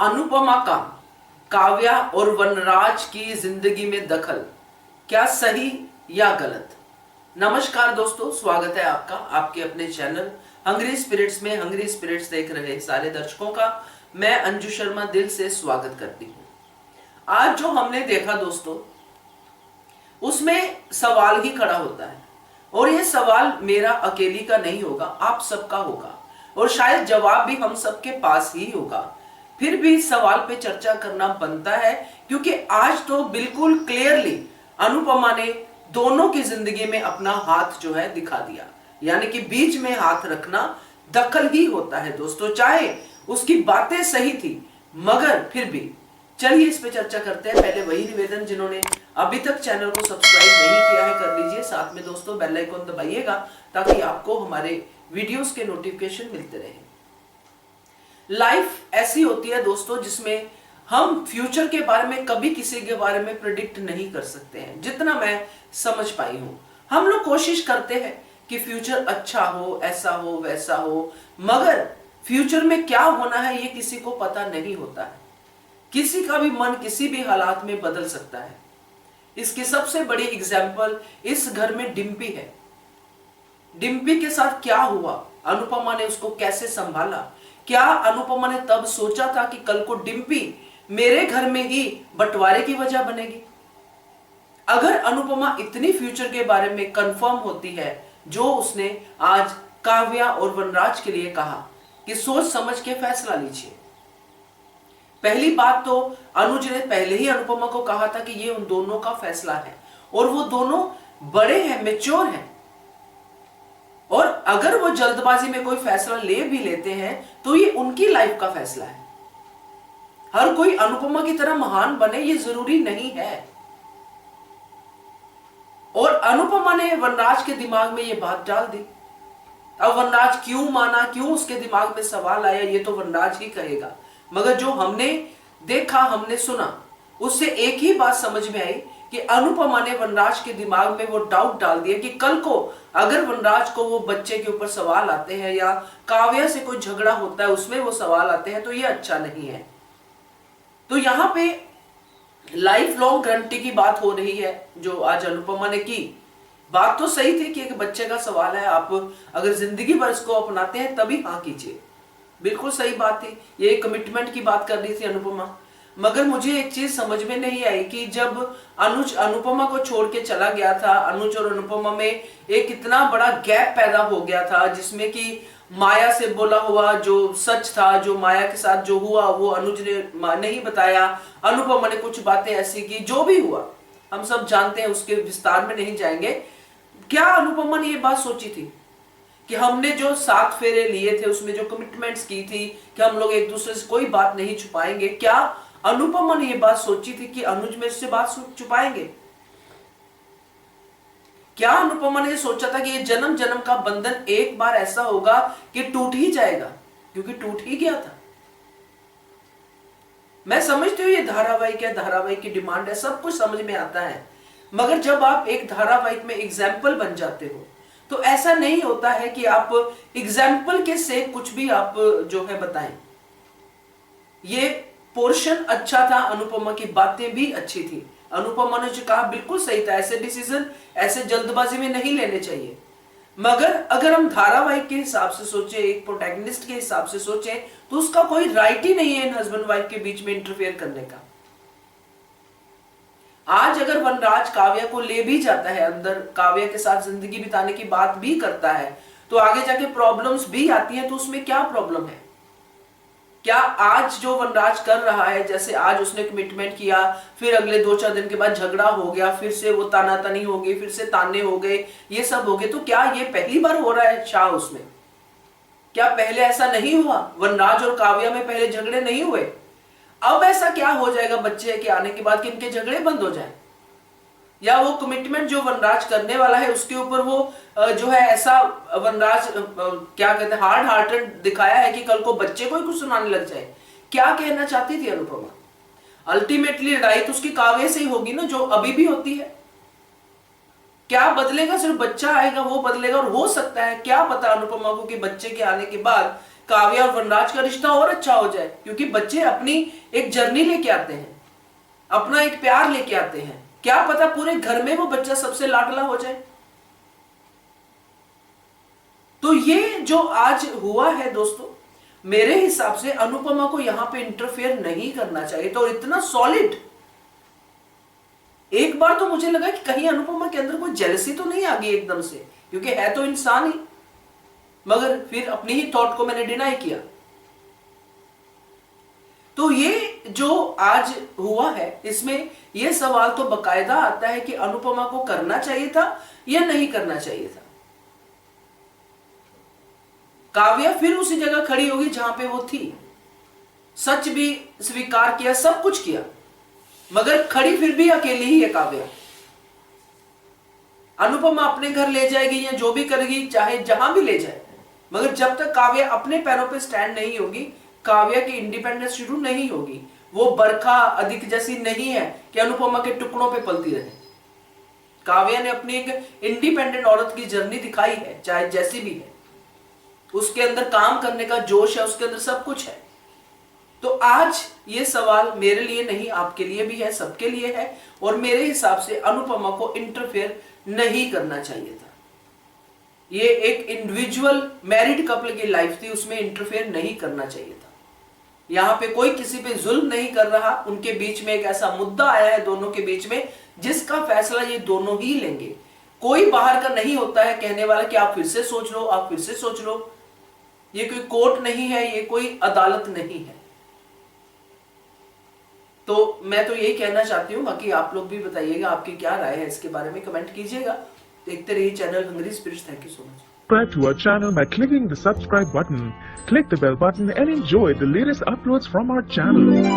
अनुपमा का काव्या और वनराज की जिंदगी में दखल क्या सही या गलत। नमस्कार दोस्तों, स्वागत है आपका आपके अपने चैनल हंग्री स्पिरिट्स में। हंग्री स्पिरिट्स देख रहे सारे दर्शकों का मैं अंजू शर्मा दिल से स्वागत करती हूँ। आज जो हमने देखा दोस्तों, उसमें सवाल ही खड़ा होता है और यह सवाल मेरा अकेली का नहीं होगा, आप सबका होगा और शायद जवाब भी हम सबके पास ही होगा। फिर भी सवाल पे चर्चा करना बनता है क्योंकि आज तो बिल्कुल क्लियरली अनुपमा ने दोनों की जिंदगी में अपना हाथ जो है दिखा दिया, यानी कि बीच में हाथ रखना दखल ही होता है दोस्तों। चाहे उसकी बातें सही थी मगर फिर भी चलिए इस पे चर्चा करते हैं। पहले वही निवेदन, जिन्होंने अभी तक चैनल को सब्सक्राइब नहीं किया है कर लीजिए, साथ में दोस्तों बेल आइकन दबाइएगा ताकि आपको हमारे वीडियोस के नोटिफिकेशन मिलते रहे। लाइफ ऐसी होती है दोस्तों जिसमें हम फ्यूचर के बारे में कभी किसी के बारे में प्रिडिक्ट नहीं कर सकते हैं। जितना मैं समझ पाई हूं, हम लोग कोशिश करते हैं कि फ्यूचर अच्छा हो, ऐसा हो, वैसा हो, मगर फ्यूचर में क्या होना है ये किसी को पता नहीं होता है। किसी का भी मन किसी भी हालात में बदल सकता है। इसकी सबसे बड़ी एग्जाम्पल इस घर में डिम्पी है। डिम्पी के साथ क्या हुआ, अनुपमा ने उसको कैसे संभाला। क्या अनुपमा ने तब सोचा था कि कल को डिम्पी मेरे घर में ही बंटवारे की वजह बनेगी। अगर अनुपमा इतनी फ्यूचर के बारे में कंफर्म होती है जो उसने आज काव्या और वनराज के लिए कहा कि सोच समझ के फैसला लीजिए। पहली बात तो अनुज ने पहले ही अनुपमा को कहा था कि ये उन दोनों का फैसला है और वो दोनों बड़े हैं, मैच्योर हैं, और अगर वो जल्दबाजी में कोई फैसला ले भी लेते हैं तो ये उनकी लाइफ का फैसला है। हर कोई अनुपमा की तरह महान बने ये जरूरी नहीं है। और अनुपमा ने वनराज के दिमाग में ये बात डाल दी। अब वनराज क्यों माना, क्यों उसके दिमाग में सवाल आया, ये तो वनराज ही कहेगा। मगर जो हमने देखा, हमने सुना, उससे एक ही बात समझ में आई कि अनुपमा ने वनराज के दिमाग में वो डाउट डाल दिया कि कल को अगर वनराज को वो बच्चे के ऊपर सवाल आते हैं या काव्या से कोई झगड़ा होता है उसमें वो सवाल आते हैं तो ये अच्छा नहीं है। तो यहां पे लाइफ लॉन्ग गारंटी की बात हो रही है जो आज अनुपमा ने की। बात तो सही थी कि एक बच्चे का सवाल है, आप अगर जिंदगी भर इसको अपनाते हैं तभी हाँ कीजिए, बिल्कुल सही बात थी। ये कमिटमेंट की बात कर रही थी अनुपमा। मगर मुझे एक चीज समझ में नहीं आई कि जब अनुज अनुपमा को छोड़ के चला गया था, अनुज और अनुपमा में एक इतना बड़ा गैप पैदा हो गया था जिसमें कि माया से बोला हुआ जो सच था, जो माया के साथ जो हुआ वो अनुज ने नहीं बताया, अनुपमा ने कुछ बातें ऐसी की, जो भी हुआ हम सब जानते हैं, उसके विस्तार में नहीं जाएंगे। क्या अनुपमा ने ये बात सोची थी कि हमने जो 7 फेरे लिए थे उसमें जो कमिटमेंट्स की थी कि हम लोग एक दूसरे से कोई बात नहीं छुपाएंगे, क्या अनुपमा ने ये बात सोची थी कि अनुज मेरे से बात छुपाएंगे? क्या अनुपमा ने सोचा था कि ये जन्म जन्म का बंधन एक बार ऐसा होगा कि टूट ही जाएगा, क्योंकि टूट ही गया था। मैं समझती हूँ ये धारावाहिक है, धारावाहिक की डिमांड है, सब कुछ समझ में आता है, मगर जब आप एक धारावाहिक में एग्जाम्पल बन जाते हो तो ऐसा नहीं होता है कि आप एग्जाम्पल के से कुछ भी आप जो है बताएं। ये पोर्शन अच्छा था, अनुपमा की बातें भी अच्छी थी, अनुपमा ने जो कहा बिल्कुल सही था। ऐसे डिसीजन ऐसे जल्दबाजी में नहीं लेने चाहिए। मगर अगर हम धारावाहिक के हिसाब से सोचें, एक प्रोटैगनिस्ट के हिसाब से सोचें, तो उसका कोई राइट ही नहीं है इन हस्बैंड वाइफ के बीच में इंटरफेयर करने का। आज अगर वनराज काव्या को ले भी जाता है अंदर, काव्या के साथ जिंदगी बिताने की बात भी करता है, तो आगे जाके प्रॉब्लम्स भी आती हैं, तो उसमें क्या प्रॉब्लम है? क्या आज जो वनराज कर रहा है, जैसे आज उसने कमिटमेंट किया, फिर अगले 2-4 दिन के बाद झगड़ा हो गया, फिर से वो तानातनी हो गई, फिर से ताने हो गए, ये सब हो गए, तो क्या ये पहली बार हो रहा है शाह उसमें? क्या पहले ऐसा नहीं हुआ? वनराज और काव्या में पहले झगड़े नहीं हुए? अब ऐसा क्या हो जाएगा बच्चे के आने के बाद कि इनके झगड़े बंद हो जाए? या वो कमिटमेंट जो वनराज करने वाला है उसके ऊपर वो जो है ऐसा वनराज क्या कहते हैं हार्ड हार्टेड दिखाया है कि कल को बच्चे को ही कुछ सुनाने लग जाए? क्या कहना चाहती थी अनुपमा? अल्टीमेटली लड़ाई तो उसकी काव्या से ही होगी ना, जो अभी भी होती है। क्या बदलेगा? सिर्फ बच्चा आएगा वो बदलेगा, और हो सकता है क्या पता अनुपमा को कि बच्चे के आने के बाद काव्या और वनराज का रिश्ता और अच्छा हो जाए, क्योंकि बच्चे अपनी एक जर्नी लेके आते हैं, अपना एक प्यार लेके आते हैं। क्या पता पूरे घर में वो बच्चा सबसे लाडला हो जाए। तो ये जो आज हुआ है दोस्तों, मेरे हिसाब से अनुपमा को यहां पे इंटरफेयर नहीं करना चाहिए। तो इतना सॉलिड, एक बार तो मुझे लगा कि कहीं अनुपमा के अंदर कोई जेलसी तो नहीं आ गई एकदम से, क्योंकि है तो इंसान ही, मगर फिर अपनी ही थॉट को मैंने डिनाई किया। तो ये जो आज हुआ है, इसमें यह सवाल तो बकायदा आता है कि अनुपमा को करना चाहिए था या नहीं करना चाहिए था। काव्या फिर उसी जगह खड़ी होगी जहां पे वो थी, सच भी स्वीकार किया, सब कुछ किया, मगर खड़ी फिर भी अकेली ही है काव्या। अनुपमा अपने घर ले जाएगी या जो भी करेगी, चाहे जहां भी ले जाए, मगर जब तक काव्या अपने पैरों पे स्टैंड नहीं होगी, काव्या की इंडिपेंडेंस शुरू नहीं होगी। वो बरखा अधिक जैसी नहीं है कि अनुपमा के टुकड़ों पे पलती रहे। काव्या ने अपनी एक इंडिपेंडेंट औरत की जर्नी दिखाई है, चाहे जैसी भी है। उसके अंदर काम करने का जोश है, उसके अंदर सब कुछ है। तो आज ये सवाल मेरे लिए नहीं, आपके लिए भी है, सबके लिए है। और मेरे हिसाब से अनुपमा को इंटरफेयर नहीं करना चाहिए था। ये एक इंडिविजुअल मैरिड कपल की लाइफ थी, उसमें इंटरफेयर नहीं करना चाहिए था। यहां पे कोई किसी पे जुल्म नहीं कर रहा। उनके बीच में एक ऐसा मुद्दा आया है दोनों के बीच में, जिसका फैसला ये दोनों ही लेंगे। कोई बाहर का नहीं होता है कहने वाला कि आप फिर से सोच लो, आप फिर से सोच लो। ये कोई कोर्ट नहीं है, ये कोई अदालत नहीं है। तो मैं तो यही कहना चाहती हूं, बाकी आप लोग भी बताइएगा आपकी क्या राय है इसके बारे में, कमेंट कीजिएगा। देखते रहिए channel Hungry Spirits. Thank you so much. Subscribe to our channel by clicking the subscribe button. Click the bell button and enjoy the latest uploads from our channel.